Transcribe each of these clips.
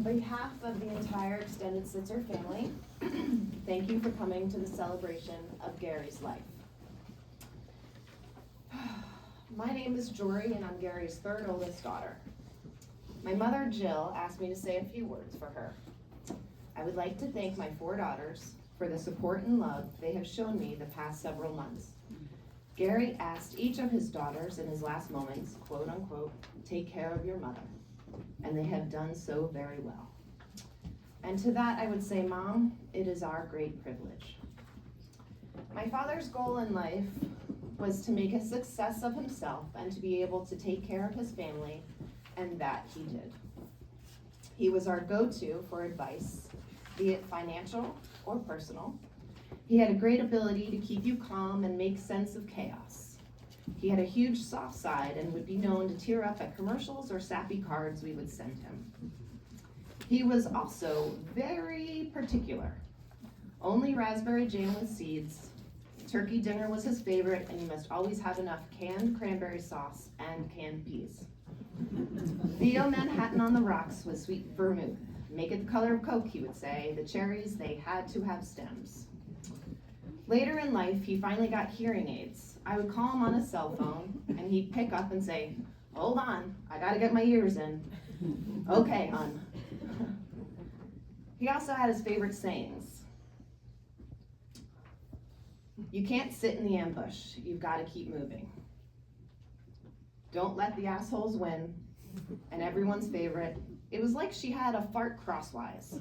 behalf of the entire extended Sitcer family, thank you for coming to the celebration of Gary's life. My name is Jory, and I'm Gary's third oldest daughter. My mother, Jill, asked me to say a few words for her. I would like to thank my 4 daughters for the support and love they have shown me the past several months. Gary asked each of his daughters in his last moments, quote unquote, take care of your mother, and they have done so very well. And to that I would say, Mom, it is our great privilege. My father's goal in life was to make a success of himself and to be able to take care of his family, and that he did. He was our go-to for advice, be it financial or personal. He had a great ability to keep you calm and make sense of chaos. He had a huge soft side and would be known to tear up at commercials or sappy cards we would send him. He was also very particular. Only raspberry jam with seeds. Turkey dinner was his favorite, and you must always have enough canned cranberry sauce and canned peas. Theo Manhattan on the rocks with sweet vermouth. Make it the color of Coke, he would say. The cherries, they had to have stems. Later in life, he finally got hearing aids. I would call him on his cell phone, and he'd pick up and say, hold on, I gotta get my ears in. Okay, hon. He also had his favorite sayings. You can't sit in the ambush, you've gotta keep moving. Don't let the assholes win. And everyone's favorite, it was like she had a fart crosswise.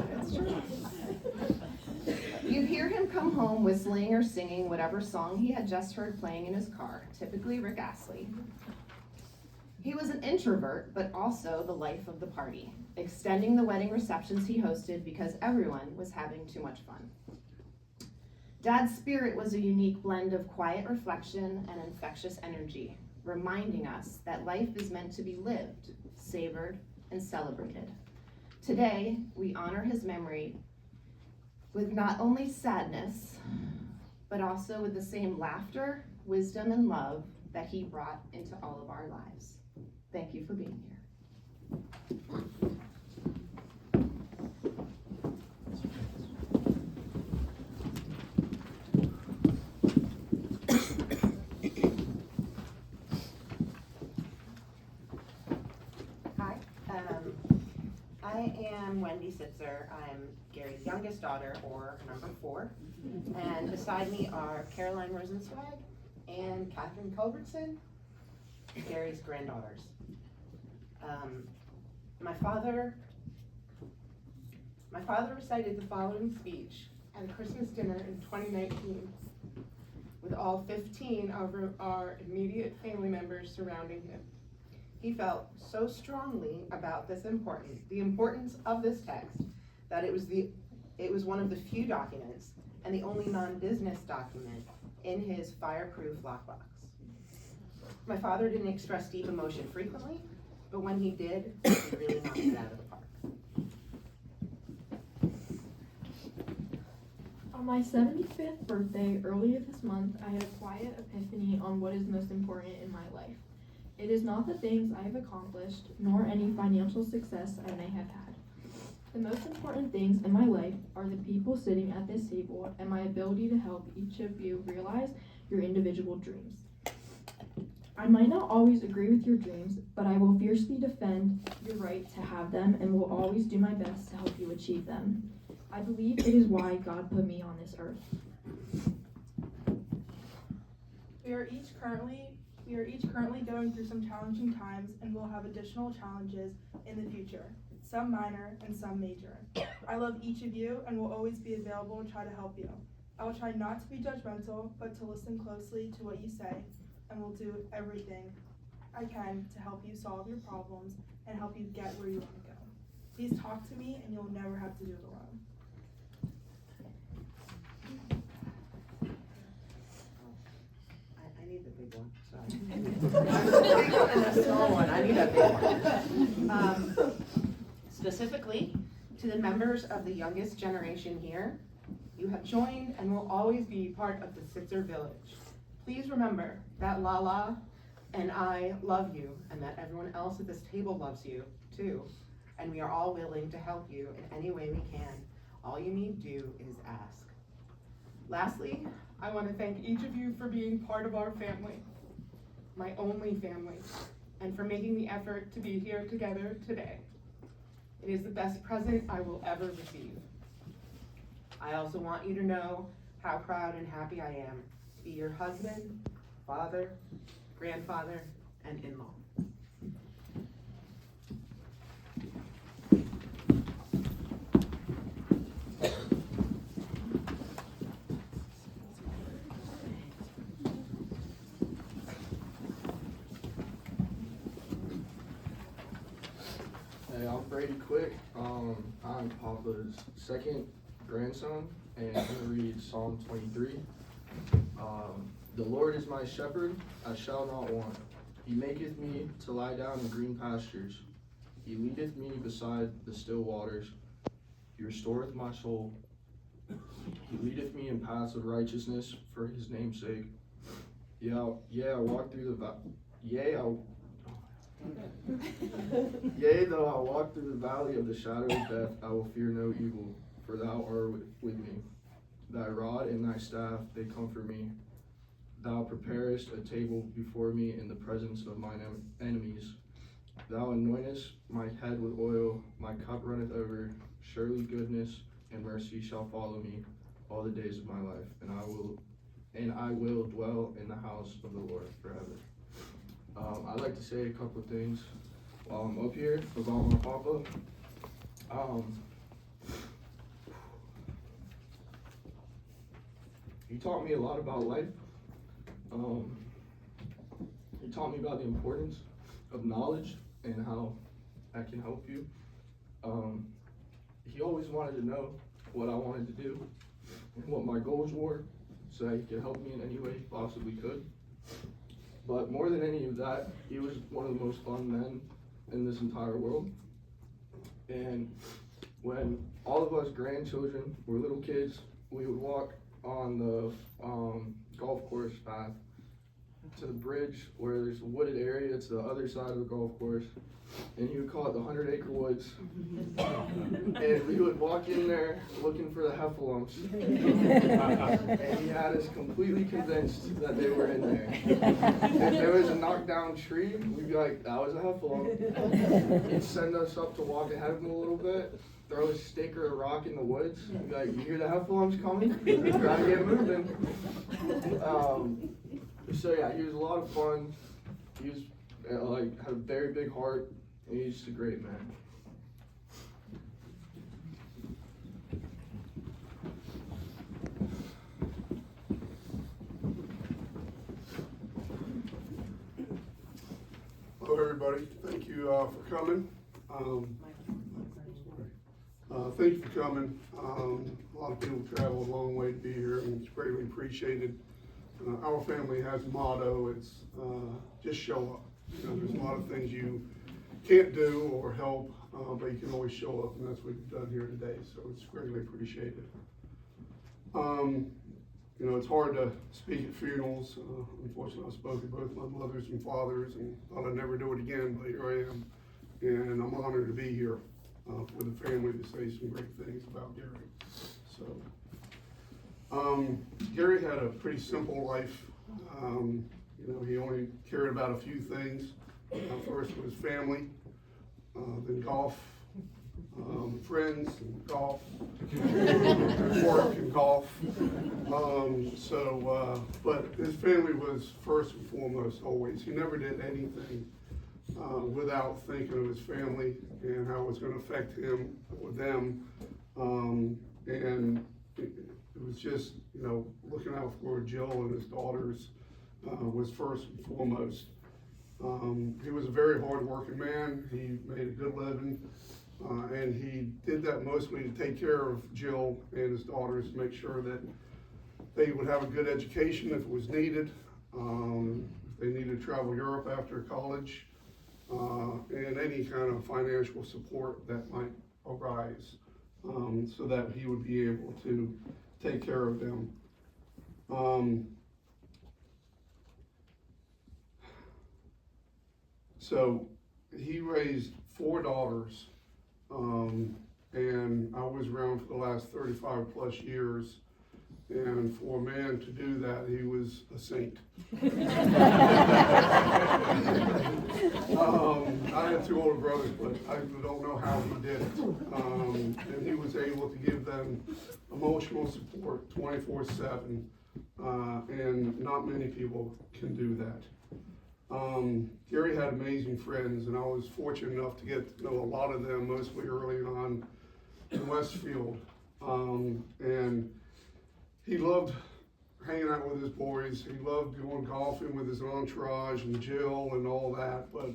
That's true. You'd hear him come home whistling or singing whatever song he had just heard playing in his car, typically Rick Astley. He was an introvert, but also the life of the party, extending the wedding receptions he hosted because everyone was having too much fun. Dad's spirit was a unique blend of quiet reflection and infectious energy, reminding us that life is meant to be lived, savored, and celebrated. Today, we honor his memory with not only sadness, but also with the same laughter, wisdom, and love that he brought into all of our lives. Thank you for being here. I am Wendy Sitcer. I'm Gary's youngest daughter, or number 4. And beside me are Caroline Rosenzweig and Catherine Culbertson, Gary's granddaughters. My father recited the following speech at a Christmas dinner in 2019 with all 15 of our immediate family members surrounding him. He felt so strongly about the importance of this text, that it was one of the few documents and the only non-business document in his fireproof lockbox. My father didn't express deep emotion frequently, but when he did, he really knocked it out of the park. On my 75th birthday, earlier this month, I had a quiet epiphany on what is most important in my life. It is not the things I have accomplished, nor any financial success I may have had. The most important things in my life are the people sitting at this table and my ability to help each of you realize your individual dreams. I might not always agree with your dreams, but I will fiercely defend your right to have them and will always do my best to help you achieve them. I believe it is why God put me on this earth. We are each currently going through some challenging times and will have additional challenges in the future, some minor and some major. I love each of you and will always be available to try to help you. I will try not to be judgmental, but to listen closely to what you say, and will do everything I can to help you solve your problems and help you get where you want to go. Please talk to me and you'll never have to do it alone. I need the big one, sorry. There's a big one and a small one. I need a big one. Specifically, to the members of the youngest generation here, you have joined and will always be part of the Sitcer village. Please remember that Lala and I love you, and that everyone else at this table loves you too, and we are all willing to help you in any way we can. All you need to do is ask. Lastly, I want to thank each of you for being part of our family, my only family, and for making the effort to be here together today. It is the best present I will ever receive. I also want you to know how proud and happy I am to be your husband, father, grandfather, and in-law. Hey, I'm Brady Quick. I'm Papa's second grandson, and I'm going to read Psalm 23. The Lord is my shepherd, I shall not want. He maketh me to lie down in green pastures. He leadeth me beside the still waters. He restoreth my soul. He leadeth me in paths of righteousness for his name's sake. I walk through the Yea, though I walk through the valley of the shadow of death, I will fear no evil, for thou art with me. Thy rod and thy staff, they comfort me. Thou preparest a table before me in the presence of mine enemies. Thou anointest my head with oil, my cup runneth over. Surely goodness and mercy shall follow me all the days of my life, and I will dwell in the house of the Lord forever. I'd like to say a couple of things while I'm up here about my papa. He taught me a lot about life. He taught me about the importance of knowledge and how that can help you. He always wanted to know what I wanted to do and what my goals were, so that he could help me in any way he possibly could. But more than any of that, he was one of the most fun men in this entire world. And when all of us grandchildren were little kids, we would walk on the golf course path to the bridge where there's a wooded area. It's the other side of the golf course. And he would call it the 100-acre woods. And we would walk in there looking for the heffalumps. And he had us completely convinced that they were in there. If there was a knockdown tree, we'd be like, that was a heffalump. He'd send us up to walk ahead of him a little bit, throw a stick or a rock in the woods. He'd be like, you hear the heffalumps coming? Gotta get moving. So yeah, he was a lot of fun. He was had a very big heart. And he's just a great man. Hello, everybody. Thank you for coming. Thank you for coming. A lot of people travel a long way to be here, and it's greatly appreciated. Our family has a motto. It's just show up. There's a lot of things you can't do or help, but you can always show up, and that's what you've done here today, so it's greatly appreciated. It's hard to speak at funerals. Unfortunately, I spoke at both my mothers and fathers, and thought I'd never do it again, but here I am, and I'm honored to be here for the family to say some great things about Gary. So, Gary had a pretty simple life. He only cared about a few things. First was family, then golf, friends, and golf, work and golf. But his family was first and foremost always. He never did anything without thinking of his family and how it was going to affect him or them. And it was just, looking out for Jill and his daughters was first and foremost. He was a very hard-working man. He made a good living, and he did that mostly to take care of Jill and his daughters, to make sure that they would have a good education if it was needed, if they needed to travel Europe after college, and any kind of financial support that might arise, so that he would be able to take care of them. So he raised 4 daughters, and I was around for the last 35 plus years. And for a man to do that, he was a saint. I had 2 older brothers, but I don't know how he did it. And he was able to give them emotional support 24/7, and not many people can do that. Gary had amazing friends, and I was fortunate enough to get to know a lot of them, mostly early on in Westfield. And he loved hanging out with his boys. He loved going golfing with his entourage and Jill and all that. But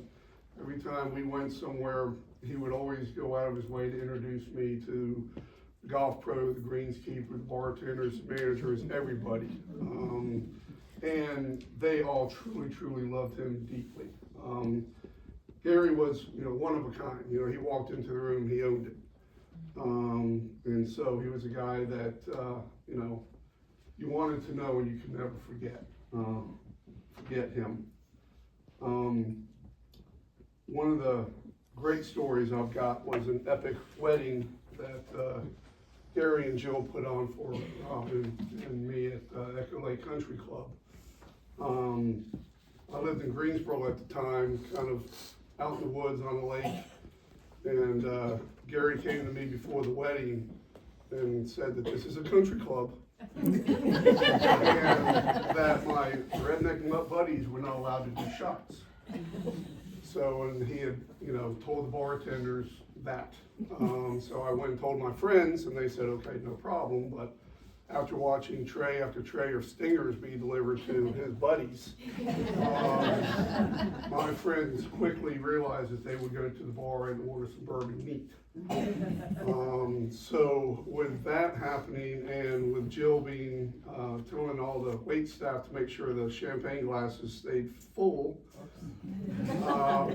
every time we went somewhere, he would always go out of his way to introduce me to the golf pro, the greenskeeper, the bartenders, the managers, everybody. And they all truly, truly loved him deeply. Gary was, one of a kind. He walked into the room, he owned it. And so he was a guy that, you wanted to know and you could never forget him. One of the great stories I've got was an epic wedding that Gary and Jill put on for Robin and me at Echo Lake Country Club. I lived in Greensboro at the time, kind of out in the woods on a lake, and Gary came to me before the wedding and said that this is a country club. And that my redneck buddies were not allowed to do shots. So, and he had, told the bartenders that. So I went and told my friends, and they said, okay, no problem. But after watching tray after tray of stingers be delivered to his buddies, my friends quickly realized that they would go to the bar and order some bourbon neat. So with that happening, and with Jill being telling all the wait staff to make sure the champagne glasses stayed full,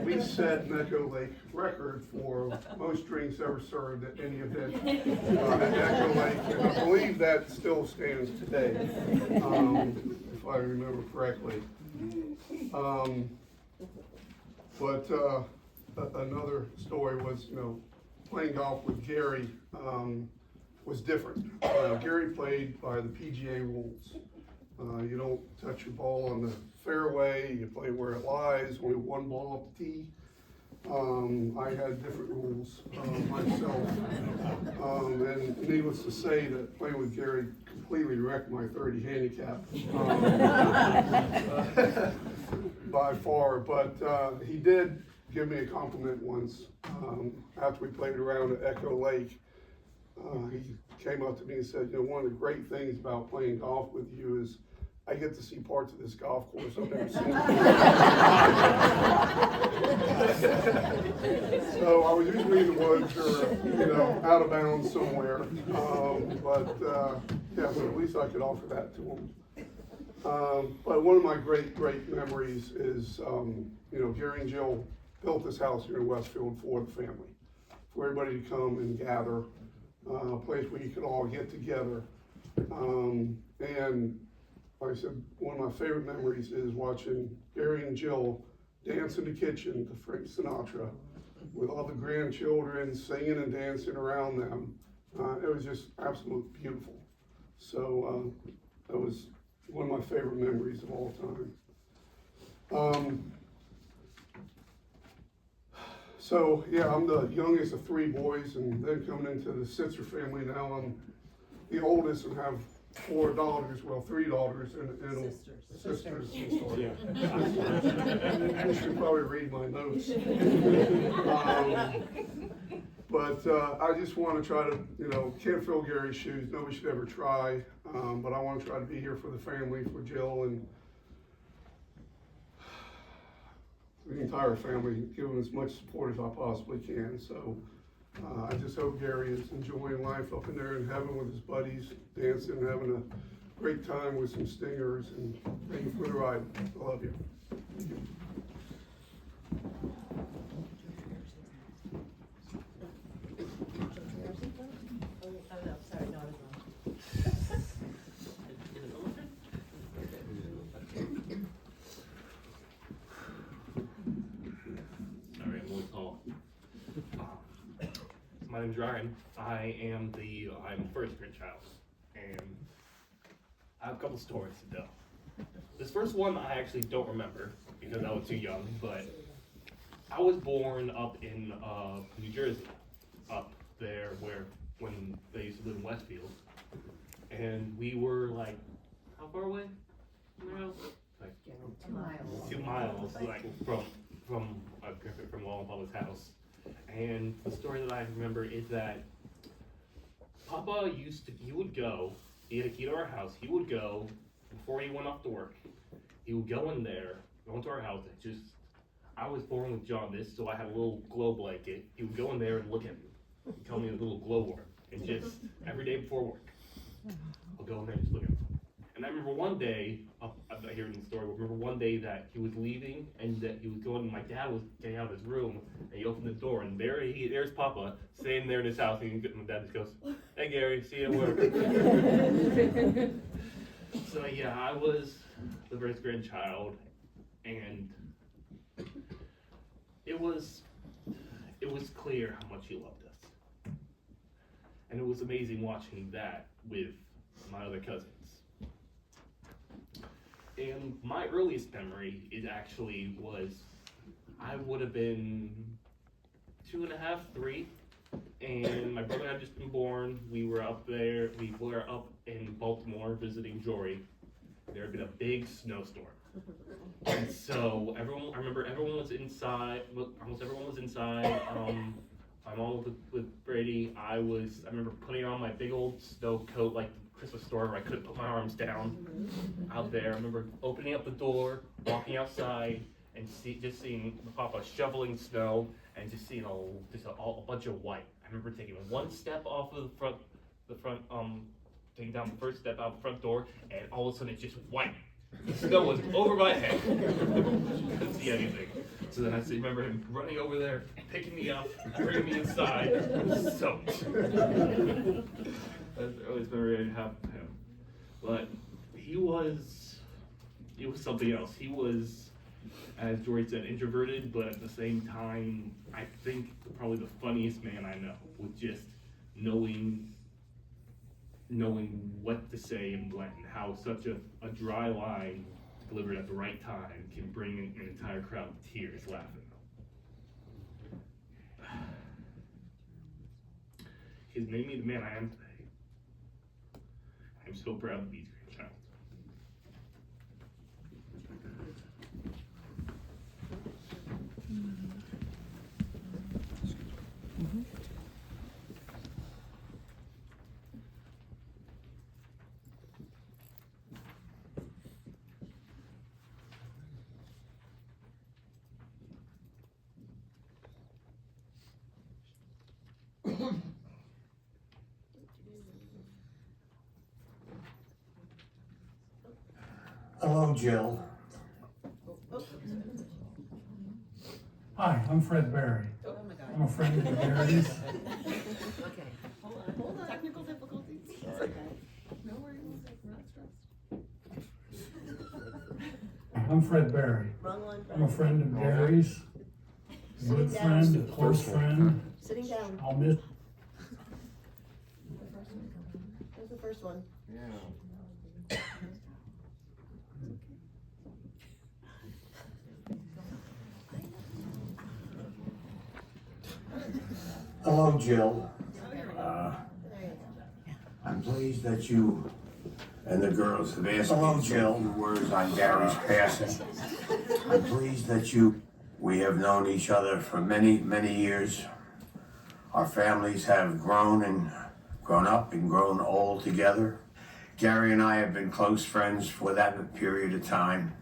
we set an Echo Lake record for most drinks ever served at any event at Echo Lake, and I believe that still stands today, if I remember correctly. But another story was, playing golf with Gary was different. Gary played by the PGA rules. You don't touch your ball on the fairway, you play where it lies, only 1 ball off the tee. I had different rules myself. And needless to say that playing with Gary completely wrecked my 30 handicap by far. But he did give me a compliment once after we played around at Echo Lake. He came up to me and said, one of the great things about playing golf with you is I get to see parts of this golf course I've never seen. So I was usually in the woods or, out of bounds somewhere. But at least I could offer that to him. But one of my great memories is, Gary and Jill built this house here in Westfield for the family, for everybody to come and gather, a place where you could all get together. And like I said, one of my favorite memories is watching Gary and Jill dance in the kitchen to Frank Sinatra with all the grandchildren singing and dancing around them. It was just absolutely beautiful. So that was one of my favorite memories of all time. So yeah, I'm the youngest of 3 boys, and then coming into the Sitcer family now, I'm the oldest and have 4 daughters, well, 3 daughters and sisters. Yeah. I should probably read my notes. But I just want to try to, can't fill Gary's shoes. Nobody should ever try. But I want to try to be here for the family, for Jill and the entire family, give them as much support as I possibly can. So I just hope Gary is enjoying life up in there in heaven with his buddies, dancing, having a great time with some stingers, and thank you for the ride. I love you. my name's Ryan. I'm the first grandchild, and I have a couple stories to tell. This first one I actually don't remember because I was too young, but I was born up in New Jersey, up there when they used to live in Westfield, and we were like, how far away from my house? Like 2 miles. 2 miles, like from Wallen Papa's house. And the story that I remember is that Papa he would go, he had a key to our house, he would go, before he went off to work, he would go in there, go into our house, I was born with jaundice, so I had a little glow blanket, he would go in there and look at me, he'd tell me a little glow worm, and just, every day before work, I'll go in there and just look at him. And I remember one day, I'm not hearing the story, but I remember one day that he was leaving and that he was going, and my dad was getting out of his room, and he opened the door, and there's Papa, sitting there in his house, and my dad just goes, hey Gary, see you at work. So yeah, I was the first grandchild, and it was clear how much he loved us. And it was amazing watching that with my other cousins. And my earliest memory I would have been 2.5, 3, and my brother had just been born. We were up in Baltimore visiting Jory. There had been a big snowstorm. And so I remember everyone was inside, almost everyone was inside. My mom was with Brady. I remember putting on my big old snow coat like the Christmas store where I couldn't put my arms down out there. I remember opening up the door, walking outside, and just seeing Papa shoveling snow and just seeing a bunch of white. I remember taking one step off of the front, taking down the first step out the front door, and all of a sudden it's just white. The snow was over my head. Couldn't see anything. So then I remember him running over there, picking me up, bringing me inside. I was soaked. That's the earliest memory I have of him. But he was something else. He was, as Jory said, introverted, but at the same time, I think probably the funniest man I know, with just knowing what to say and when, how such a dry line delivered at the right time can bring an entire crowd to tears laughing. He's made me the man I am today. I'm so proud to be his grandchild. Hello, Jill. Hi, I'm Fred Berry. Oh my God. I'm a friend of the Barrys. Okay, hold on. Technical difficulties. It's okay. No worries, we're not stressed. I'm Fred Berry. Wrong one. I'm a friend of Gary's, a good friend, a close friend. Sitting down. I'll miss. There's the first one. Hello, Jill. There you go. I'm pleased that you and the girls have asked me to say a few words on Gary's passing. I'm pleased that we have known each other for many, many years. Our families have grown up and grown old together. Gary and I have been close friends for that period of time.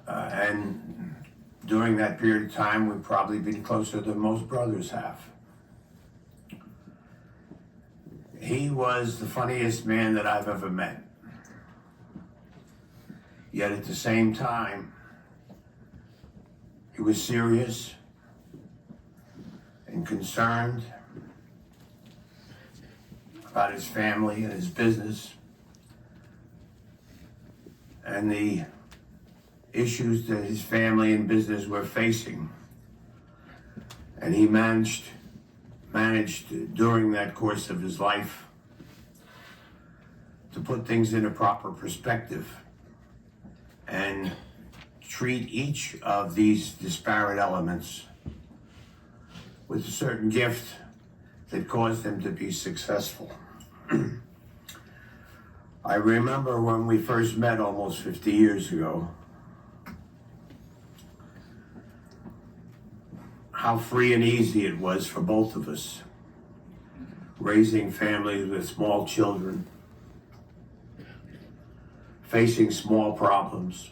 And during that period of time, we've probably been closer than most brothers have. He was the funniest man that I've ever met. Yet at the same time, he was serious and concerned about his family and his business and the issues that his family and business were facing. And he managed managed during that course of his life to put things in a proper perspective and treat each of these disparate elements with a certain gift that caused them to be successful. I remember when we first met almost 50 years ago, how free and easy it was for both of us, raising families with small children, facing small problems,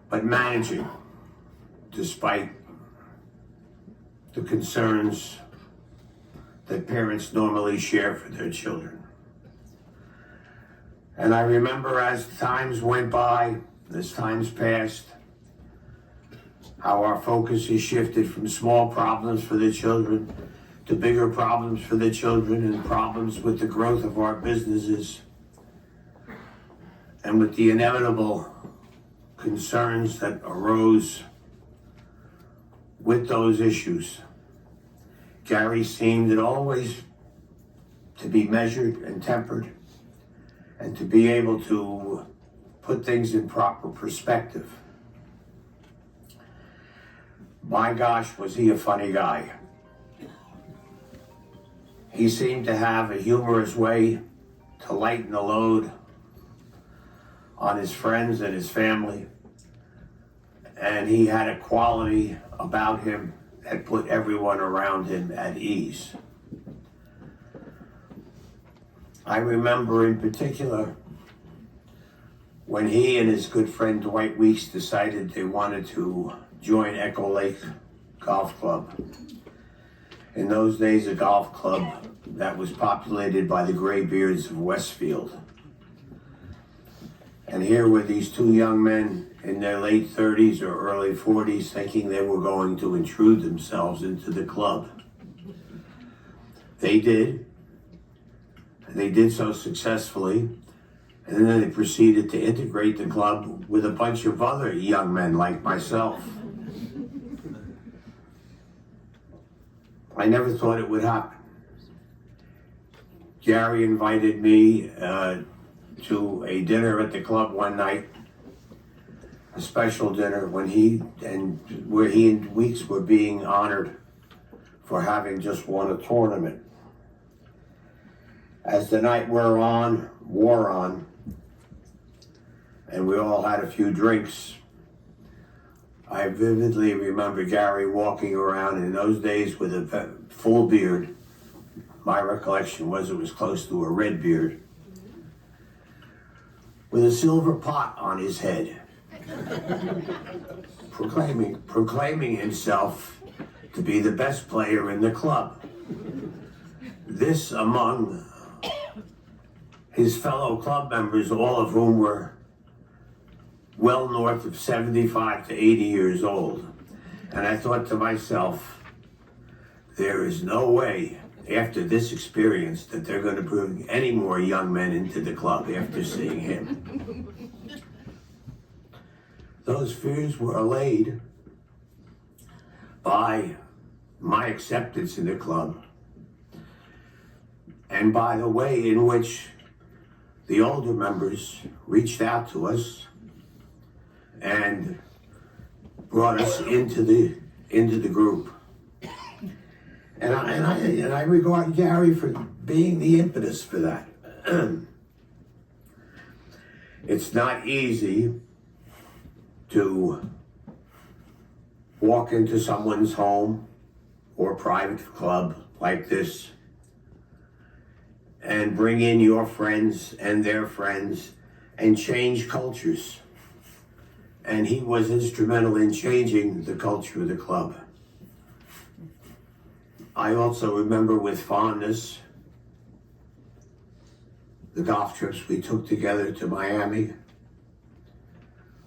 but managing despite the concerns that parents normally share for their children. And I remember as times went by, as times passed, how our focus has shifted from small problems for the children to bigger problems for the children and problems with the growth of our businesses and with the inevitable concerns that arose with those issues. Gary seemed always to be measured and tempered and to be able to put things in proper perspective. My gosh, was he a funny guy. He seemed to have a humorous way to lighten the load on his friends and his family. And he had a quality about him that put everyone around him at ease. I remember in particular when he and his good friend Dwight Weeks decided they wanted to join Echo Lake Golf Club. In those days, a golf club that was populated by the graybeards of Westfield. And here were these two young men in their late 30s or early 40s thinking they were going to intrude themselves into the club. They did. And they did so successfully. And then they proceeded to integrate the club with a bunch of other young men like myself. I never thought it would happen. Gary invited me to a dinner at the club one night, a special dinner where he and Weeks were being honored for having just won a tournament. As the night wore on, and we all had a few drinks, I vividly remember Gary walking around in those days with a full beard. My recollection was it was close to a red beard, with a silver pot on his head, proclaiming himself to be the best player in the club. This among his fellow club members, all of whom were well north of 75 to 80 years old. And I thought to myself, there is no way after this experience that they're going to bring any more young men into the club after seeing him. Those fears were allayed by my acceptance in the club and by the way in which the older members reached out to us and brought us into the group. And I regard Gary for being the impetus for that. It's not easy to walk into someone's home or private club like this and bring in your friends and their friends and change cultures. And he was instrumental in changing the culture of the club. I also remember with fondness the golf trips we took together to Miami,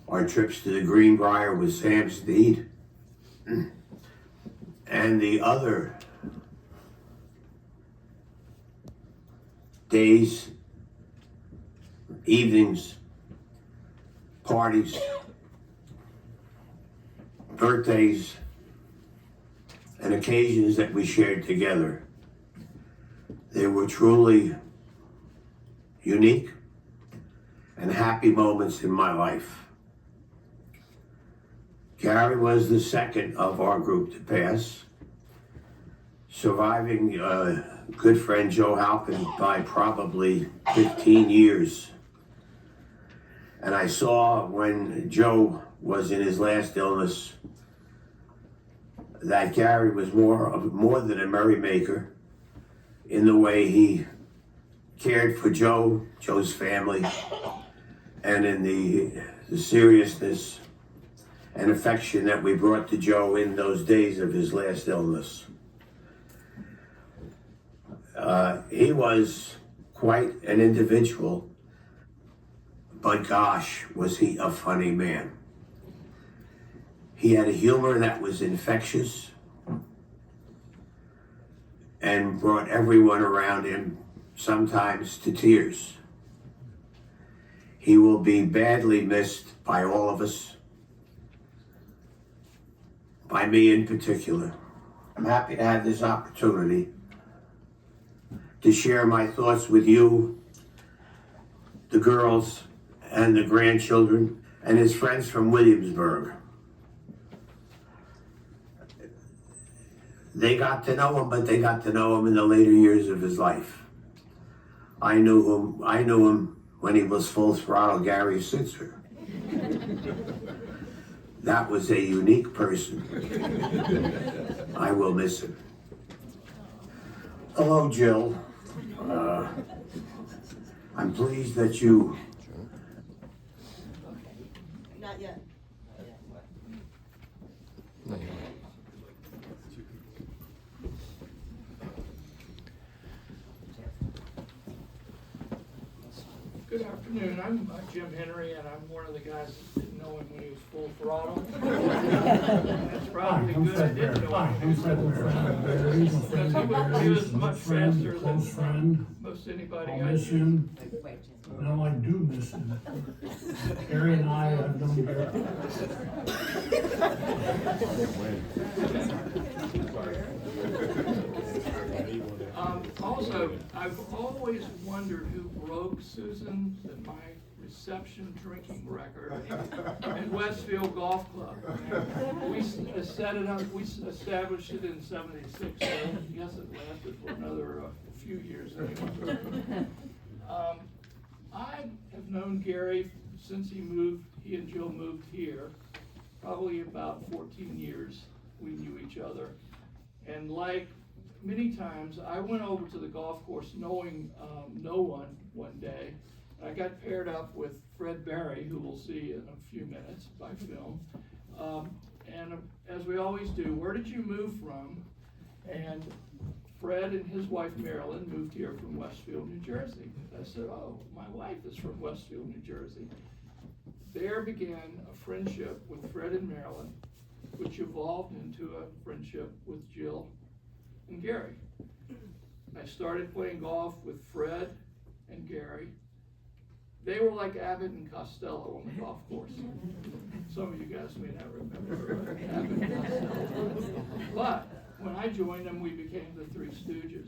our trips to the Greenbrier with Sam Snead, and the other days, evenings, parties, birthdays, and occasions that we shared together. They were truly unique and happy moments in my life. Gary was the second of our group to pass, surviving good friend Joe Halpin by probably 15 years. And I saw when Joe was in his last illness that Gary was more than a merrymaker in the way he cared for Joe's family, and in the seriousness and affection that we brought to Joe in those days of his last illness. He was quite an individual, but gosh, was he a funny man. He had a humor that was infectious and brought everyone around him sometimes to tears. He will be badly missed by all of us, by me in particular. I'm happy to have this opportunity to share my thoughts with you, the girls and the grandchildren, and his friends from Williamsburg. They got to know him, but they got to know him in the later years of his life. I knew him when he was full throttle Gary Sitcer. That was a unique person. I will miss him. Hello, Jill. I'm pleased that you... Not yet. Good afternoon, I'm Jim Henry, and I'm one of the guys that didn't know him when he was full throttle. That's probably good I didn't know him. Because he was much faster than most anybody I miss knew. him. No, I do miss him. Gary and I have known Gary. Also, I've always wondered who broke Susan and my reception drinking record at Westfield Golf Club. We set it up, we established it in '76, so I guess it lasted for another few years anyway. I have known Gary since he and Jill moved here, probably about 14 years we knew each other. And like many times, I went over to the golf course knowing no one day. I got paired up with Fred Barry, who we'll see in a few minutes by film. And as we always do, where did you move from? And Fred and his wife Marilyn moved here from Westfield, New Jersey. I said, oh, my wife is from Westfield, New Jersey. There began a friendship with Fred and Marilyn, which evolved into a friendship with Jill and Gary. I started playing golf with Fred and Gary. They were like Abbott and Costello on the golf course. Some of you guys may not remember Abbott and Costello. But when I joined them, we became the Three Stooges.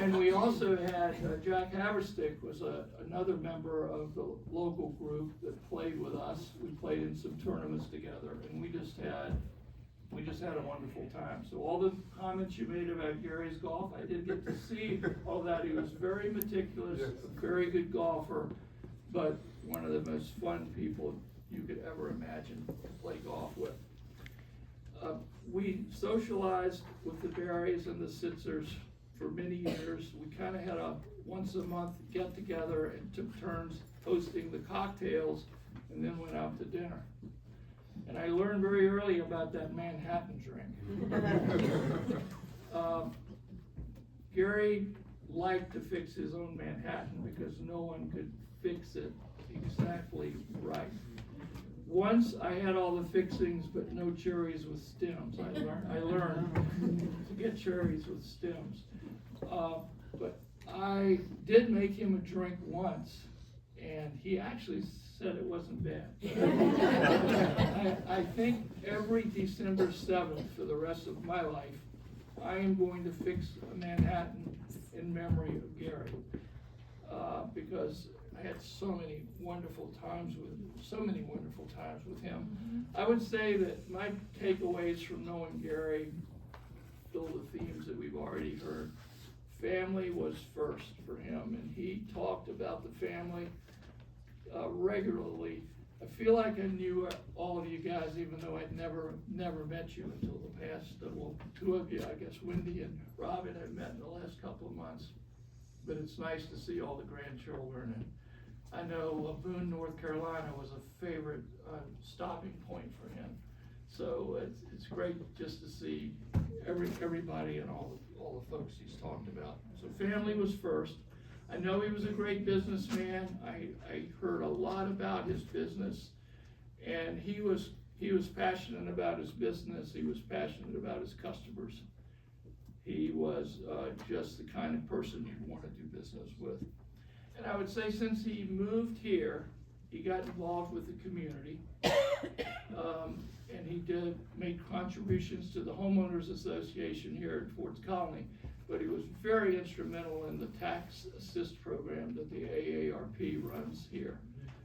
And we also had Jack Haverstick was another member of the local group that played with us. We played in some tournaments together, and we just had a wonderful time. So all the comments you made about Gary's golf, I did get to see all that. He was very meticulous, a very good golfer, but one of the most fun people you could ever imagine to play golf with. We socialized with the Barrys and the Sitzers for many years. We kind of had a once a month get together and took turns hosting the cocktails and then went out to dinner. And I learned very early about that Manhattan drink. Gary liked to fix his own Manhattan because no one could fix it exactly right. Once I had all the fixings, but no cherries with stems. I learned to get cherries with stems. But I did make him a drink once, and he actually said it wasn't bad. I think every December 7th for the rest of my life, I am going to fix a Manhattan in memory of Gary. Because I had so many wonderful times with him. I would say that my takeaways from knowing Gary fill the themes that we've already heard. Family was first for him, and he talked about the family regularly. I feel like I knew all of you guys, even though I'd never met you until the past, well, two of you, I guess, Wendy and Robin, I've met in the last couple of months. But it's nice to see all the grandchildren, and I know Boone, North Carolina was a favorite stopping point for him. So it's great just to see everybody and all the folks he's talked about. So family was first. I know he was a great businessman. I heard a lot about his business, and he was passionate about his business. He was passionate about his customers. He was just the kind of person you'd want to do business with. And I would say since he moved here, he got involved with the community. And he did make contributions to the Homeowners Association here at Ford's Colony. But he was very instrumental in the tax assist program that the AARP runs here.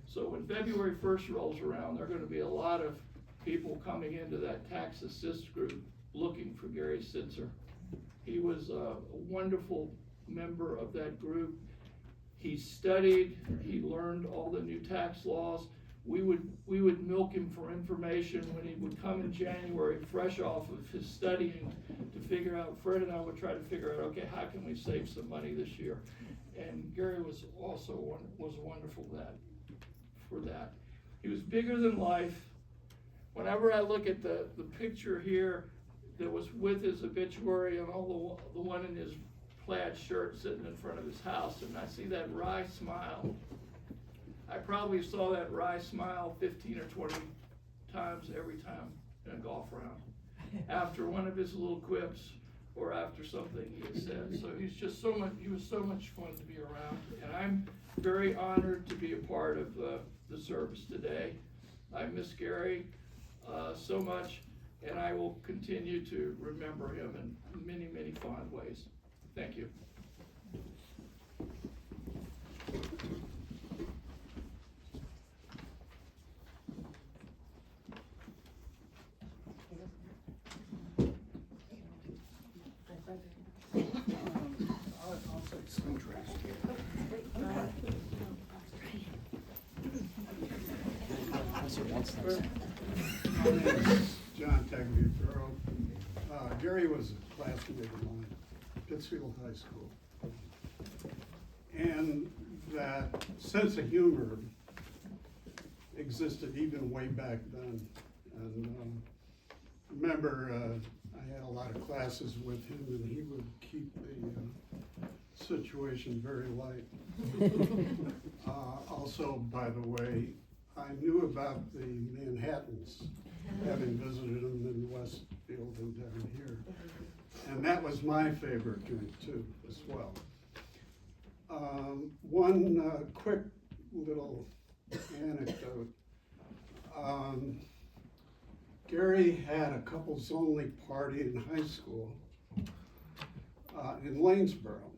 So when February 1st rolls around, there are going to be a lot of people coming into that tax assist group looking for Gary Sitcer. He was a wonderful member of that group. He studied, he learned all the new tax laws. We would milk him for information when he would come in January, fresh off of his studying, to figure out, Fred and I would try to figure out, okay, how can we save some money this year? And Gary was also wonderful for that. He was bigger than life. Whenever I look at the picture here that was with his obituary and all the one in his plaid shirt sitting in front of his house, and I see that wry smile. I probably saw that wry smile 15 or 20 times every time in a golf round, after one of his little quips or after something he had said. So he was so much fun to be around, and I'm very honored to be a part of the service today. I miss Gary so much, and I will continue to remember him in many, many fond ways. Thank you. I'll take some trash here. My name is John Tagliaferro. Gary was a classmate of mine, Pittsfield High School. And that sense of humor existed even way back then. And remember, I had a lot of classes with him, and he would keep the situation very light. Also, by the way, I knew about the Manhattans, having visited them in Westfield and down here. And that was my favorite drink too, as well. One quick little anecdote. Gary had a couples only party in high school in Lanesboro,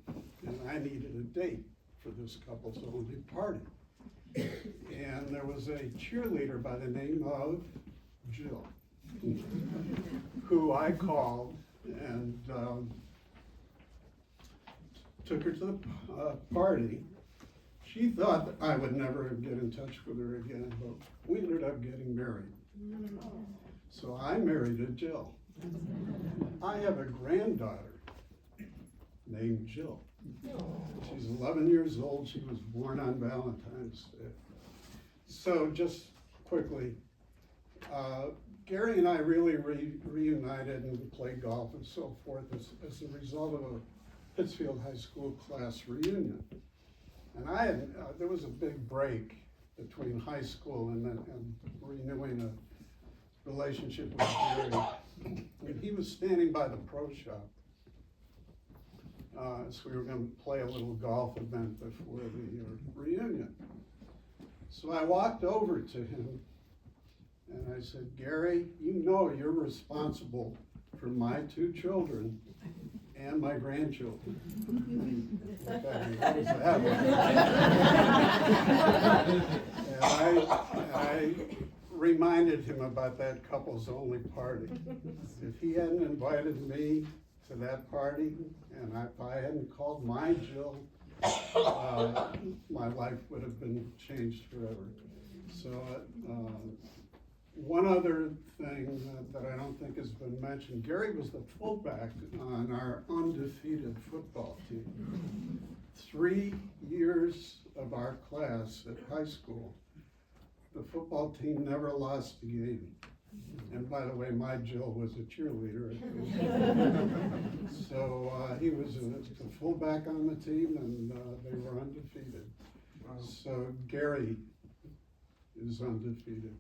and I needed a date for this couples only party. And there was a cheerleader by the name of Jill, who I called and took her to the party. She thought that I would never get in touch with her again, but we ended up getting married. So I married a Jill. I have a granddaughter named Jill. She's 11 years old. She was born on Valentine's Day. So just quickly, Gary and I really reunited and played golf and so forth as a result of a Pittsfield High School class reunion. And there was a big break between high school and renewing a relationship with Gary. And he was standing by the pro shop. So we were going to play a little golf event before the reunion. So I walked over to him and I said, Gary, you know you're responsible for my 2 children and my grandchildren. And I reminded him about that couples only party. If he hadn't invited me to that party, and if I hadn't called my Jill, my life would have been changed forever. So, one other thing that I don't think has been mentioned, Gary was the fullback on our undefeated football team. 3 years of our class at high school, the football team never lost a game. And by the way, my Jill was a cheerleader. So he was a fullback on the team, and they were undefeated. So Gary is undefeated.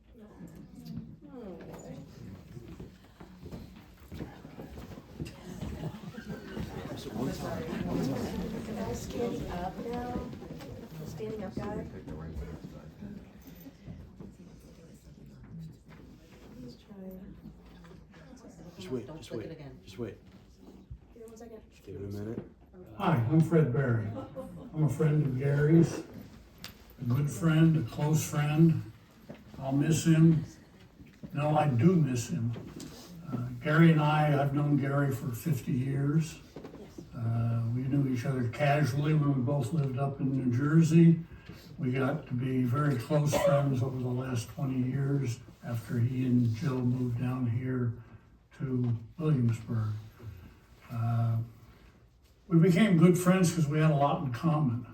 Guys standing up now? Standing up, guy? He's trying. Just wait, Don't just click wait, it again. just wait. Give it 1 second. Just give it a minute. Hi, I'm Fred Berry. I'm a friend of Gary's, a good friend, a close friend. I'll miss him. No, I do miss him. Gary and I've known Gary for 50 years. We knew each other casually when we both lived up in New Jersey. We got to be very close friends over the last 20 years after he and Jill moved down here to Williamsburg. We became good friends because we had a lot in common.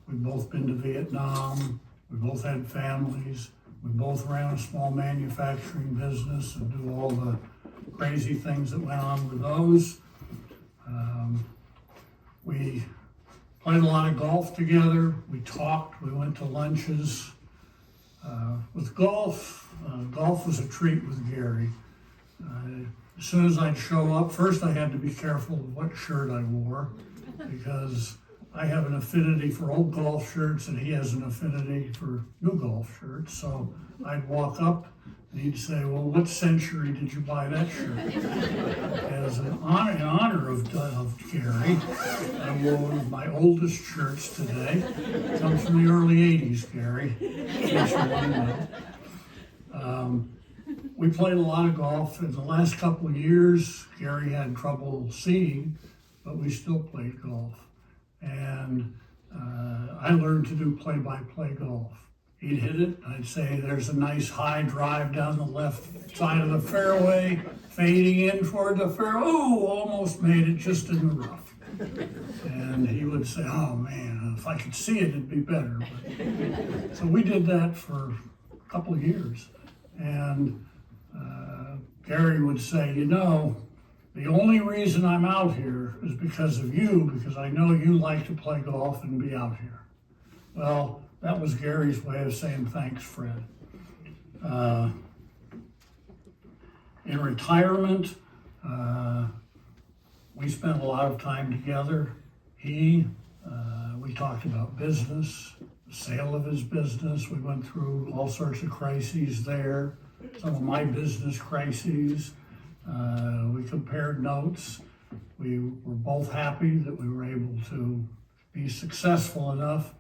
We'd both been to Vietnam, we both had families, we both ran a small manufacturing business and do all the crazy things that went on with those. We played a lot of golf together, we talked, we went to lunches. With golf, golf was a treat with Gary. As soon as I'd show up, first I had to be careful of what shirt I wore, because I have an affinity for old golf shirts and he has an affinity for new golf shirts. So I'd walk up and he'd say, well, what century did you buy that shirt? As in honor of Gary, I wore one of my oldest shirts today. It comes from the early 80s, Gary, in case you want to know. We played a lot of golf. In the last couple of years, Gary had trouble seeing, but we still played golf. And I learned to do play-by-play golf. He'd hit it, I'd say, there's a nice high drive down the left side of the fairway, fading in toward the fairway. Oh, almost made it just in the rough. And he would say, oh man, if I could see it, it'd be better. So we did that for a couple of years. And Gary would say, you know, the only reason I'm out here is because of you, because I know you like to play golf and be out here. Well, that was Gary's way of saying thanks, Fred. In retirement, we spent a lot of time together. We talked about business, the sale of his business. We went through all sorts of crises there, some of my business crises. We compared notes. We were both happy that we were able to be successful enough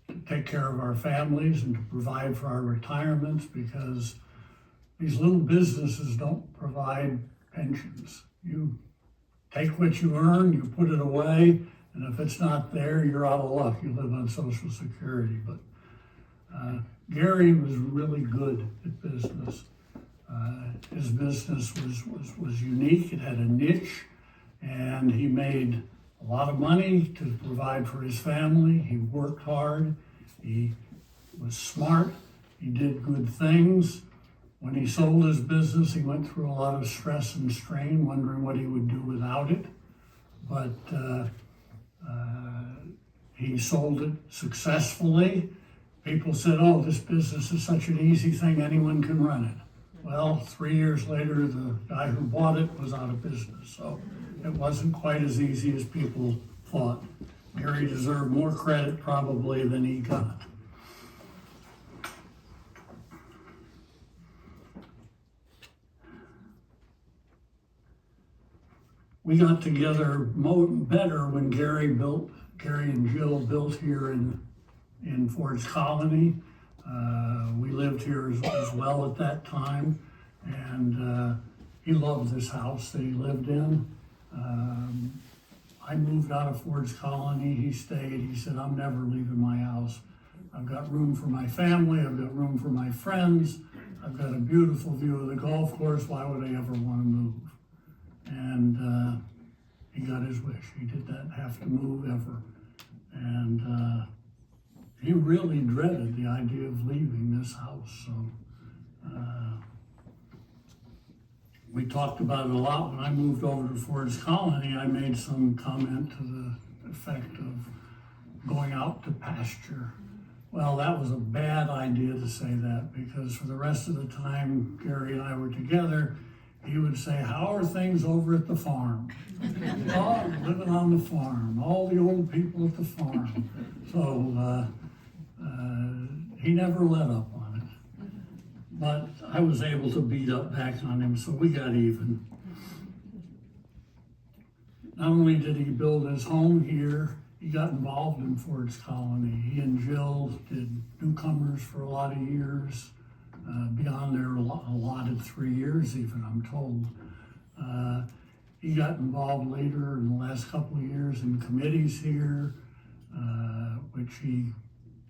to take care of our families and to provide for our retirements, because these little businesses don't provide pensions. You take what you earn, you put it away, and if it's not there, you're out of luck. You live on Social Security. But Gary was really good at business. His business was unique. It had a niche, and he made a lot of money to provide for his family. He worked hard. He was smart. He did good things. When he sold his business, he went through a lot of stress and strain, wondering what he would do without it. But he sold it successfully. People said, oh, this business is such an easy thing, anyone can run it. Well, 3 years later, the guy who bought it was out of business. So it wasn't quite as easy as people thought. Gary deserved more credit probably than he got. we got together better when Gary and Jill built here in Ford's Colony. We lived here as well at that time, and he loved this house that he lived in. I moved out of Ford's Colony, he stayed. He said, I'm never leaving my house. I've got room for my family, I've got room for my friends, I've got a beautiful view of the golf course, why would I ever want to move? And he got his wish. He did not have to move ever. And he really dreaded the idea of leaving this house. So we talked about it a lot. When I moved over to Ford's Colony, I made some comment to the effect of going out to pasture. Well, that was a bad idea to say that, because for the rest of the time Gary and I were together, he would say, how are things over at the farm? Oh, living on the farm, all the old people at the farm. So he never let up on it. But I was able to beat up back on him, so we got even. Not only did he build his home here, he got involved in Ford's Colony. He and Jill did newcomers for a lot of years, beyond their allotted 3 years even, I'm told. He got involved later in the last couple of years in committees here, which he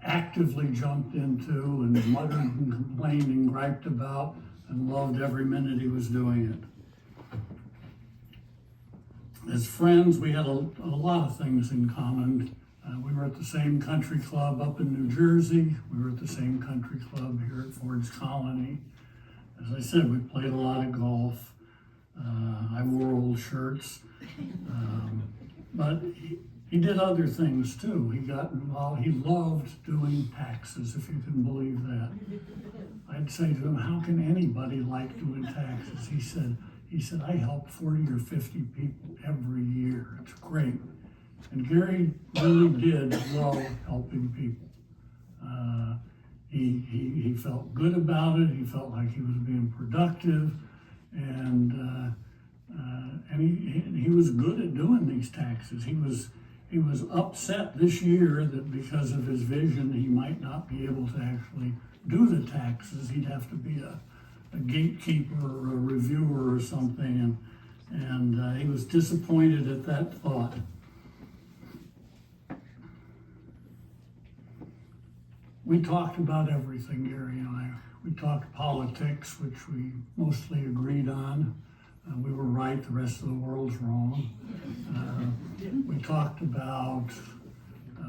actively jumped into and muttered and complained and griped about and loved every minute he was doing it. As friends, we had a lot of things in common. We were at the same country club up in New Jersey. We were at the same country club here at Ford's Colony. As I said, we played a lot of golf. I wore old shirts. But he did other things too. He got involved. He loved doing taxes, if you can believe that. I'd say to him, how can anybody like doing taxes? He said, I help 40 or 50 people every year. It's great. And Gary really did love helping people. He felt good about it. He felt like he was being productive. And he was good at doing these taxes. He was upset this year that because of his vision, he might not be able to actually do the taxes. He'd have to be a gatekeeper or a reviewer or something, and he was disappointed at that thought. We talked about everything, Gary and I. We talked politics, which we mostly agreed on. We were right, the rest of the world's wrong. We talked about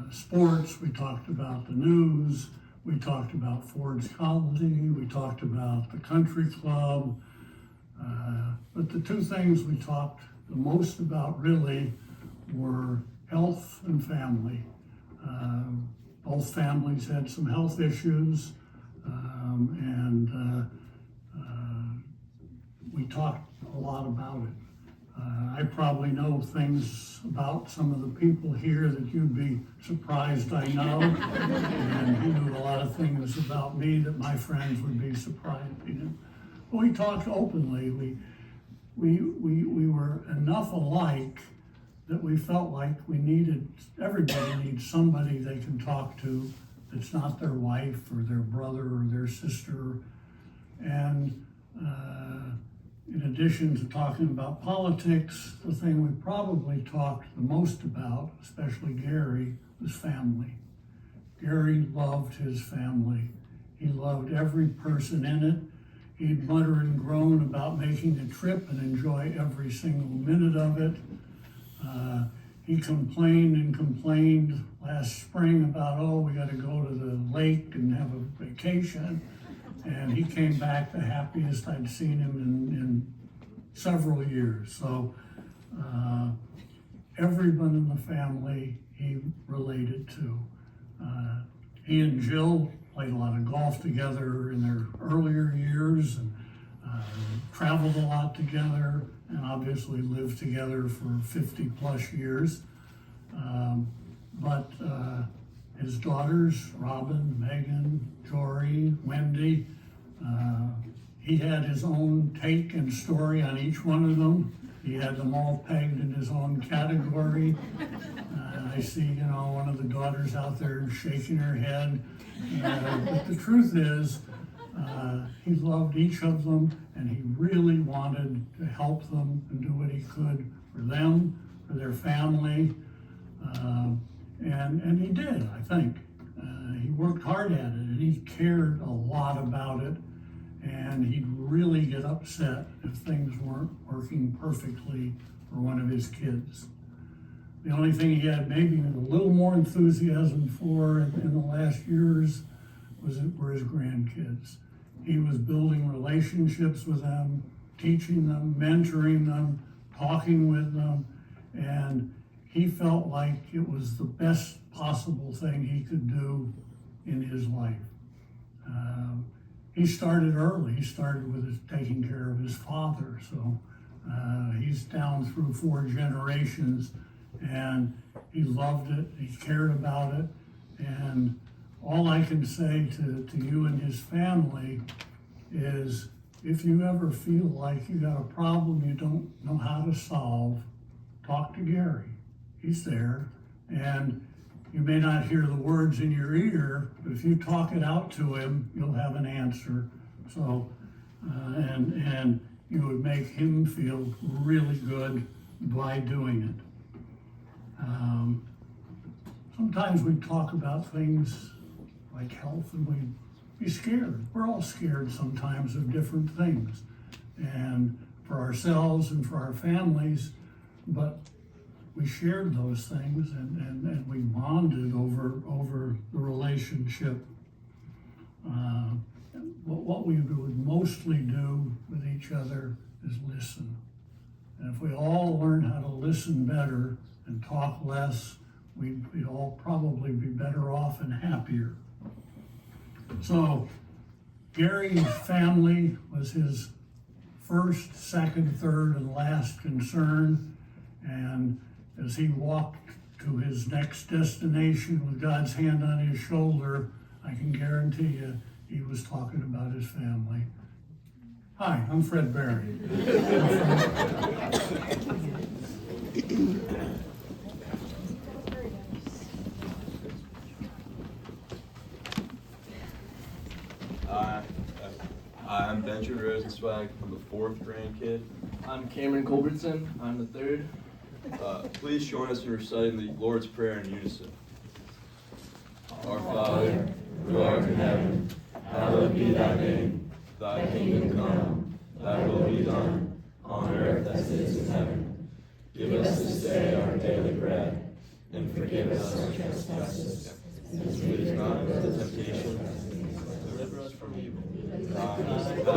sports, we talked about the news, we talked about Ford's Colony, we talked about the country club. But the two things we talked the most about really were health and family. Both families had some health issues, and we talked a lot about it. I probably know things about some of the people here that you'd be surprised I know, and he knew a lot of things about me that my friends would be surprised he knew. But we talked openly. We were enough alike that we felt like everybody needs somebody they can talk to that's not their wife or their brother or their sister. And in addition to talking about politics, the thing we probably talked the most about, especially Gary, was family. Gary loved his family. He loved every person in it. He'd mutter and groan about making a trip and enjoy every single minute of it. He complained and complained last spring about, we got to go to the lake and have a vacation. And he came back the happiest I'd seen him in several years. So everyone in the family he related to. He and Jill played a lot of golf together in their earlier years, and traveled a lot together, and obviously lived together for 50 plus years. But his daughters, Robin, Megan, Jory, Wendy, he had his own take and story on each one of them. He had them all pegged in his own category. I see, one of the daughters out there shaking her head. But the truth is, he loved each of them, and he really wanted to help them and do what he could for them, for their family. And he did, I think. He worked hard at it, and he cared a lot about it. And he'd really get upset if things weren't working perfectly for one of his kids. The only thing he had maybe a little more enthusiasm for in the last years were his grandkids. He was building relationships with them, teaching them, mentoring them, talking with them, and he felt like it was the best possible thing he could do in his life. He started early. He started with taking care of his father, so he's down through 4 generations, and he loved it. He cared about it, and all I can say to you and his family is, if you ever feel like you got a problem you don't know how to solve, talk to Gary. He's there, and you may not hear the words in your ear, but if you talk it out to him, you'll have an answer. So, and you would make him feel really good by doing it. Sometimes we talk about things like health, and we'd be scared. We're all scared sometimes of different things, and for ourselves and for our families, but we shared those things, and we bonded over the relationship. What we would mostly do with each other is listen. And if we all learn how to listen better and talk less, we'd all probably be better off and happier. So Gary's family was his first, second, third, and last concern. And as he walked to his next destination with God's hand on his shoulder, I can guarantee you he was talking about his family. Hi, I'm Fred Barry. I'm Benjamin Rosenzweig. I'm the 4th grandkid. I'm Cameron Culbertson. I'm the 3rd. Please join us in reciting the Lord's Prayer in unison. Our Father, who art in heaven, hallowed be thy name. Thy kingdom come, thy will be done, on earth as it is in heaven. Give us this day our daily bread, and forgive us our trespasses, as we lead not into temptation, deliver us from evil. Thine is the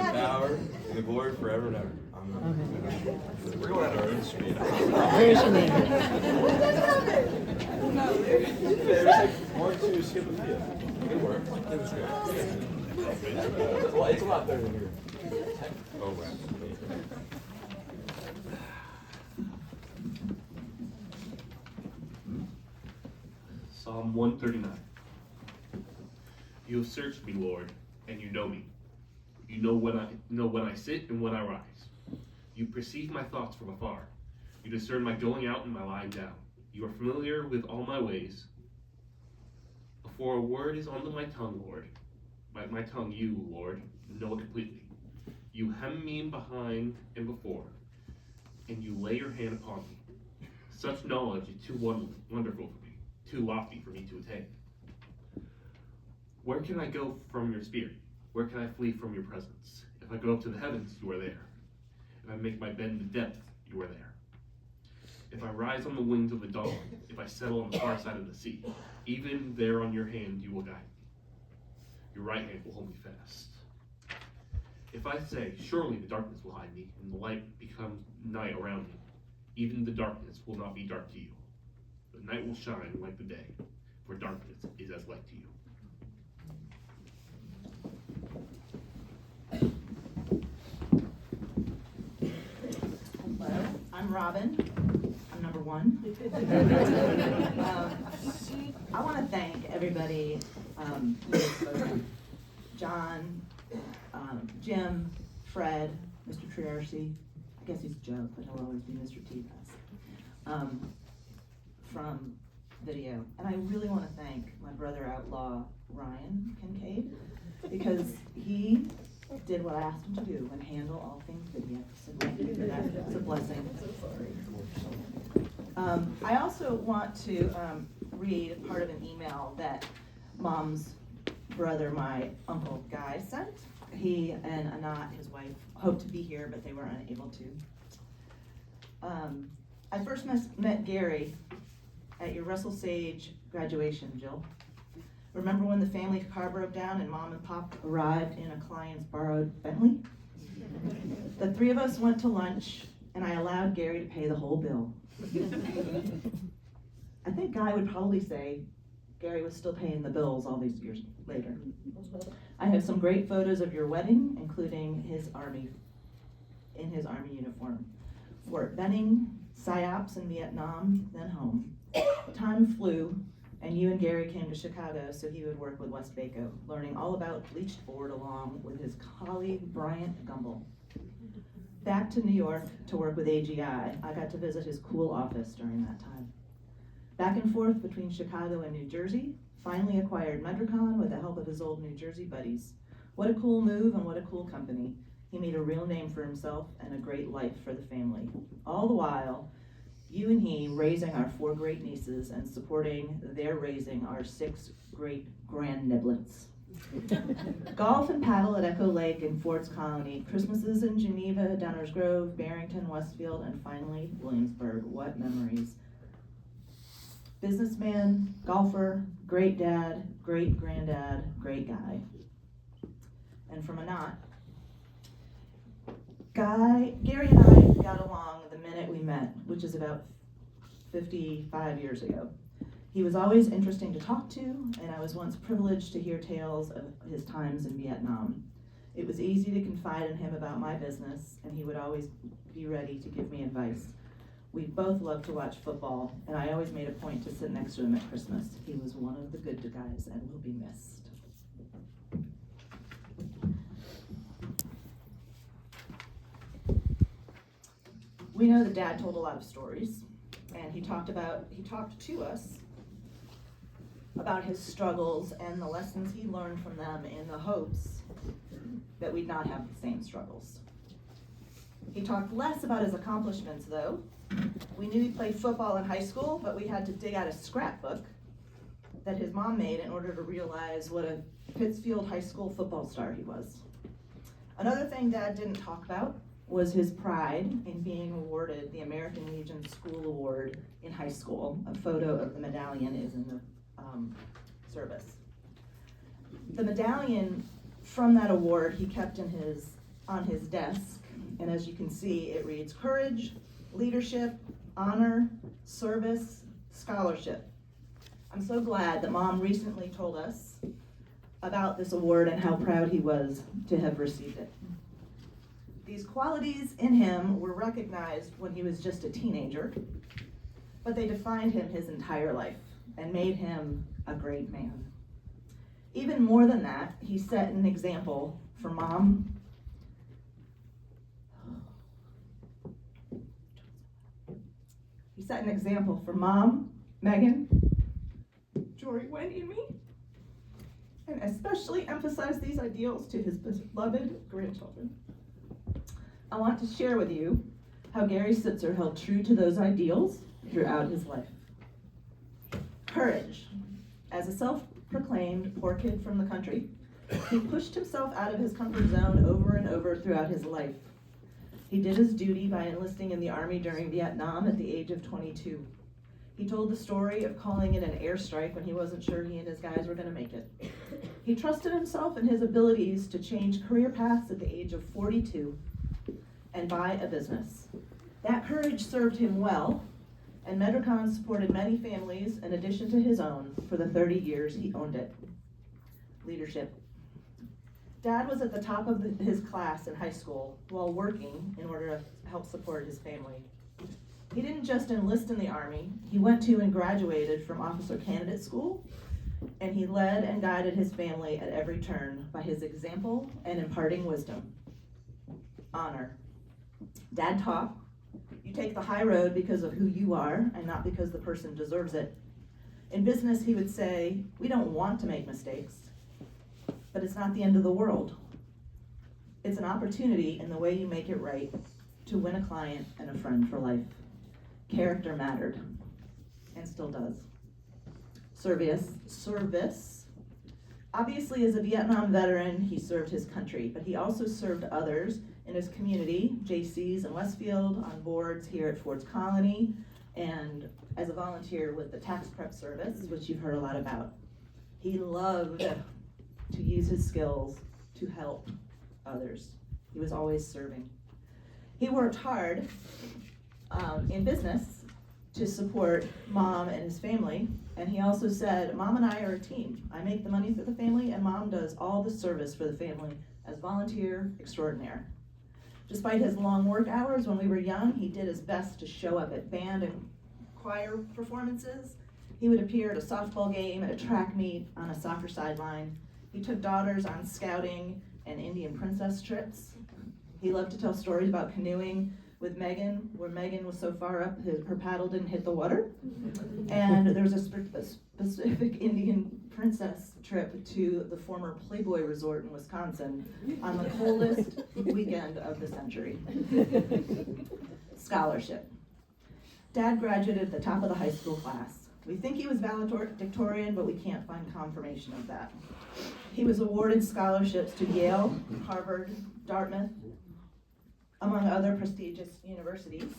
power, and the glory forever and ever. Amen. We're going at our own speed. Where's your name? There's like 1, 2, skip a few. Good work. It was good. Well, it's a lot better than here. Oh, wow. Psalm 139. You have searched me, Lord, and you know me. You know when I sit and when I rise. You perceive my thoughts from afar. You discern my going out and my lying down. You are familiar with all my ways. Before a word is onto my tongue, Lord, my tongue, you, Lord, know it completely. You hem me in behind and before, and you lay your hand upon me. Such knowledge is too wonderful for me, too lofty for me to attain. Where can I go from your spirit? Where can I flee from your presence? If I go up to the heavens, you are there. If I make my bed in the depth, you are there. If I rise on the wings of the dawn, if I settle on the far side of the sea, even there on your hand you will guide me. Your right hand will hold me fast. If I say, surely the darkness will hide me, and the light becomes night around me, even the darkness will not be dark to you. The night will shine like the day, for darkness is as light to you. Hello, I'm Robin. I'm number 1. I want to thank everybody, John, Jim, Fred, Mr. Tracy. I guess he's Joe, but he'll always be Mr. T-Bass, from video. And I really want to thank my brother outlaw, Ryan Kincaid, because he did what I asked him to do and handle all things video. So thank you for that. It's a blessing. I also want to read part of an email that Mom's brother, my Uncle Guy, sent. He and Anat, his wife, hoped to be here, but they were unable to. I first met Gary at your Russell Sage graduation, Jill. Remember when the family car broke down and Mom and Pop arrived in a client's borrowed Bentley? The three of us went to lunch, and I allowed Gary to pay the whole bill. I think Guy would probably say Gary was still paying the bills all these years later. I have some great photos of your wedding, including in his army uniform. Fort Benning, PSYOPs in Vietnam, then home. Time flew, and you and Gary came to Chicago so he would work with Wes Bako, learning all about bleached board along with his colleague Bryant Gumbel. Back to New York to work with AGI, I got to visit his cool office during that time. Back and forth between Chicago and New Jersey, finally acquired Medricon with the help of his old New Jersey buddies. What a cool move and what a cool company. He made a real name for himself and a great life for the family. All the while, you and he raising our 4 great nieces and supporting their raising our 6 great grandniblets. Golf and paddle at Echo Lake and Ford's Colony, Christmases in Geneva, Downers Grove, Barrington, Westfield, and finally Williamsburg. What memories. Businessman, golfer, great dad, great granddad, great guy. And from Anat, Gary and I got along the minute we met, which is about 55 years ago. He was always interesting to talk to, and I was once privileged to hear tales of his times in Vietnam. It was easy to confide in him about my business, and he would always be ready to give me advice. We both loved to watch football, and I always made a point to sit next to him at Christmas. He was one of the good guys and will be missed. We know that Dad told a lot of stories, and he talked to us about his struggles and the lessons he learned from them in the hopes that we'd not have the same struggles. He talked less about his accomplishments, though. We knew he played football in high school, but we had to dig out a scrapbook that his mom made in order to realize what a Pittsfield High School football star he was. Another thing Dad didn't talk about was his pride in being awarded the American Legion School Award in high school. A photo of the medallion is in the service. The medallion from that award he kept on his desk, and as you can see, it reads courage, leadership, honor, service, scholarship. I'm so glad that Mom recently told us about this award and how proud he was to have received it. These qualities in him were recognized when he was just a teenager, but they defined him his entire life and made him a great man. Even more than that, he set an example for Mom. He set an example for Mom, Megan, Jory, Wendy, and me, and especially emphasized these ideals to his beloved grandchildren. I want to share with you how Gary Sitcer held true to those ideals throughout his life. Courage. As a self-proclaimed poor kid from the country, he pushed himself out of his comfort zone over and over throughout his life. He did his duty by enlisting in the Army during Vietnam at the age of 22. He told the story of calling in an airstrike when he wasn't sure he and his guys were going to make it. He trusted himself and his abilities to change career paths at the age of 42 and buy a business. That courage served him well, and Medricon supported many families in addition to his own for the 30 years he owned it. Leadership. Dad was at the top of his class in high school while working in order to help support his family. He didn't just enlist in the Army, he went to and graduated from officer candidate school, and he led and guided his family at every turn by his example and imparting wisdom. Honor. Dad taught, you take the high road because of who you are and not because the person deserves it. In business, he would say, we don't want to make mistakes, but it's not the end of the world. It's an opportunity in the way you make it right to win a client and a friend for life. Character mattered, and still does. Service. Obviously, as a Vietnam veteran, he served his country, but he also served others in his community, JC's in Westfield, on boards here at Ford's Colony, and as a volunteer with the tax prep service, which you've heard a lot about. He loved to use his skills to help others. He was always serving. He worked hard in business to support Mom and his family, and he also said, Mom and I are a team. I make the money for the family, and Mom does all the service for the family as volunteer extraordinaire. Despite his long work hours when we were young, he did his best to show up at band and choir performances. He would appear at a softball game, at a track meet, on a soccer sideline. He took daughters on scouting and Indian princess trips. He loved to tell stories about canoeing with Megan, where Megan was so far up, her paddle didn't hit the water. And there was a specific Indian princess trip to the former Playboy Resort in Wisconsin on the coldest weekend of the century. Scholarship. Dad graduated at the top of the high school class. We think he was valedictorian, but we can't find confirmation of that. He was awarded scholarships to Yale, Harvard, Dartmouth, among other prestigious universities,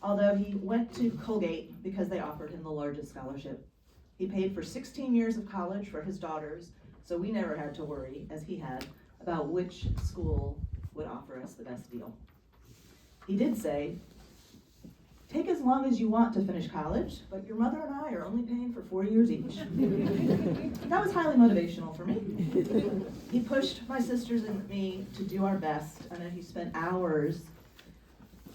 although he went to Colgate because they offered him the largest scholarship. He paid for 16 years of college for his daughters, so we never had to worry, as he had, about which school would offer us the best deal. He did say, take as long as you want to finish college, but your mother and I are only paying for 4 years each. That was highly motivational for me. He pushed my sisters and me to do our best, and then he spent hours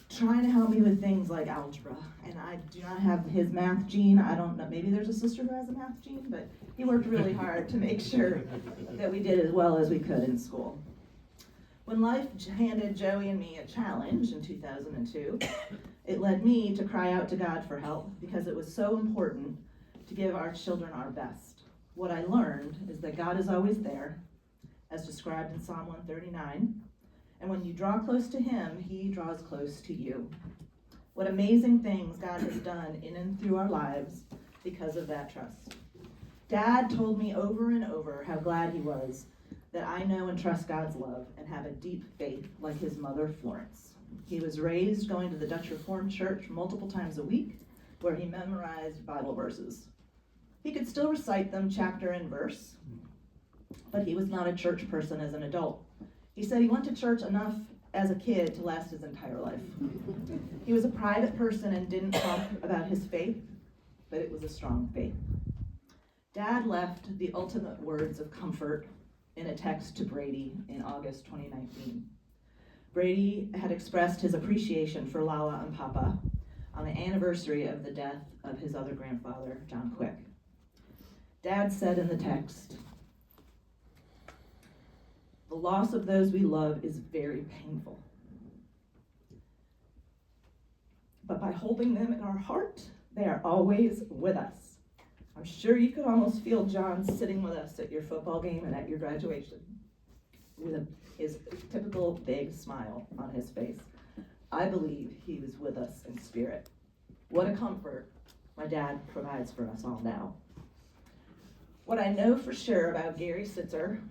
trying to help me with things like algebra. And I do not have his math gene. I don't know, maybe there's a sister who has a math gene, but he worked really hard to make sure that we did as well as we could in school. When life handed Joey and me a challenge in 2002, it led me to cry out to God for help because it was so important to give our children our best. What I learned is that God is always there, as described in Psalm 139, and when you draw close to him, he draws close to you. What amazing things God has done in and through our lives because of that trust. Dad told me over and over how glad he was that I know and trust God's love and have a deep faith like his mother, Florence. He was raised going to the Dutch Reformed Church multiple times a week, where he memorized Bible verses. He could still recite them chapter and verse, but he was not a church person as an adult. He said he went to church enough as a kid to last his entire life. He was a private person and didn't talk about his faith, but it was a strong faith. Dad left the ultimate words of comfort in a text to Brady in August 2019. Brady had expressed his appreciation for Lala and Papa on the anniversary of the death of his other grandfather, John Quick. Dad said in the text, "The loss of those we love is very painful. But by holding them in our heart, they are always with us. I'm sure you could almost feel John sitting with us at your football game and at your graduation with his typical big smile on his face. I believe he was with us in spirit. What a comfort my dad provides for us all now." What I know for sure about Gary Sitcer,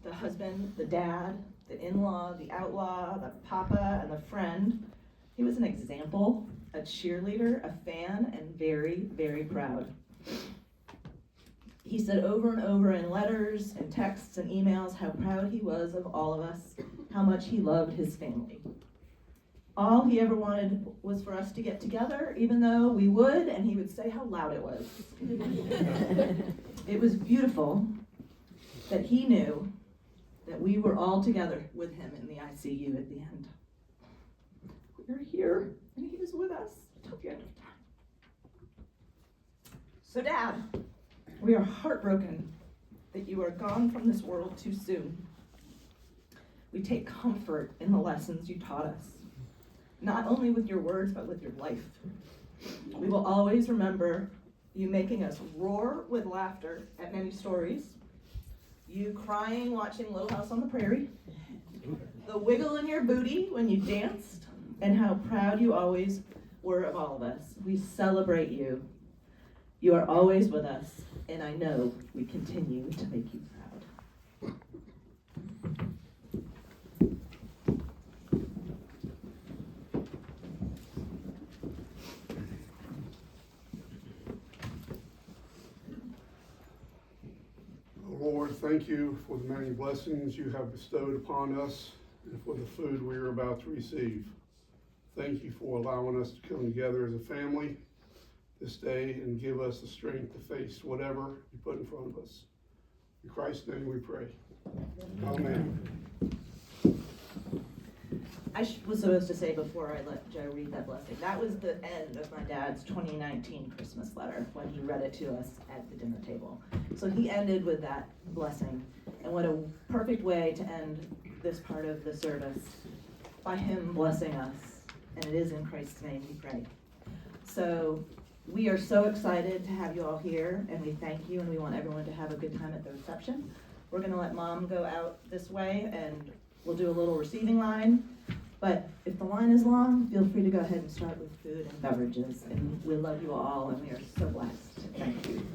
the husband, the dad, the in-law, the outlaw, the papa, and the friend, he was an example, a cheerleader, a fan, and very, very proud. He said over and over in letters and texts and emails how proud he was of all of us, how much he loved his family. All he ever wanted was for us to get together, even though we would, and he would say how loud it was. It was beautiful that he knew that we were all together with him in the ICU at the end. We were here, and he was with us till the end of time. So, Dad, we are heartbroken that you are gone from this world too soon. We take comfort in the lessons you taught us. not only with your words, but with your life. We will always remember you making us roar with laughter at many stories, you crying watching Little House on the Prairie, the wiggle in your booty when you danced, and how proud you always were of all of us. We celebrate you. You are always with us, and I know we continue to make you proud. Lord, thank you for the many blessings you have bestowed upon us and for the food we are about to receive. Thank you for allowing us to come together as a family this day and give us the strength to face whatever you put in front of us. In Christ's name we pray. Amen. I was supposed to say before I let Joe read that blessing, that was the end of my dad's 2019 Christmas letter when he read it to us at the dinner table. So he ended with that blessing, and what a perfect way to end this part of the service, by him blessing us, and it is in Christ's name we pray. So we are so excited to have you all here, and we thank you, and we want everyone to have a good time at the reception. We're gonna let Mom go out this way, and we'll do a little receiving line. But if the line is long, feel free to go ahead and start with food and beverages. And we love you all, and we are so blessed. Thank you.